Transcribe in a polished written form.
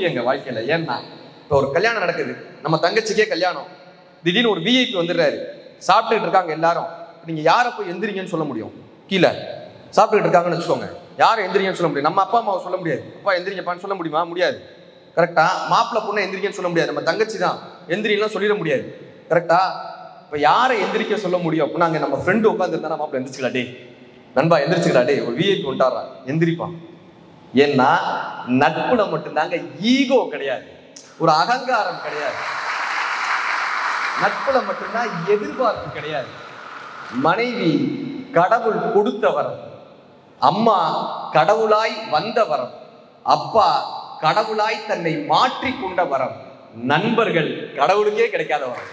முக்கியம் எங்க வாழ்க்கையில. ஏன்னா இப்போ ஒரு கல்யாணம் நடக்குது, நம்ம தங்கச்சிக்கே கல்யாணம், திடீர்னு ஒரு விஐபி வந்துடுறாரு, சாப்பிட்டுட்டு இருக்காங்க எல்லாரும். நீங்க யாரை போய் எந்திரிங்கன்னு சொல்ல முடியும்? கீழே சாப்பிட்டுட்டு இருக்காங்கன்னு வச்சுக்கோங்க, யாரை எந்திரிங்கன்னு சொல்ல முடியும்? நம்ம அப்பா அம்மாவை சொல்ல முடியாது, அப்பா எந்திரிங்கப்பான்னு சொல்ல முடியுமா? முடியாது. கரெக்டா? மாப்பிள்ளை பொண்ணை எந்திரிக்கன்னு சொல்ல முடியாது, நம்ம தங்கச்சி தான் எந்திரிலாம் சொல்லிட முடியாது. கரெக்டா? இப்ப யாரை எந்திரிக்க சொல்ல முடியும் அப்படின்னா, அங்க நம்ம ஃப்ரெண்டு உட்காந்துருந்தா மாப்பிள்ளை எந்திரிச்சுக்கலா, டே நண்பா எந்திரிச்சுக்கலா, டே ஒரு விஐபி வந்துட்டாரா எந்திரிப்பான். ஏன்னா நட்புல மட்டும்தாங்க ஈகோ கிடையாது, ஒரு அகங்காரம் கிடையாது. நட்புல மட்டும்தான் எதிர்பார்ப்பு கிடையாது. மனைவி கடவுள் கொடுத்த வரம், அம்மா கடவுளாய் வந்த வரம், அப்பா கடவுளாய் தன்னை மாற்றி கொண்ட வரம், நண்பர்கள் கடவுளுக்கே கிடைக்காத வரம்.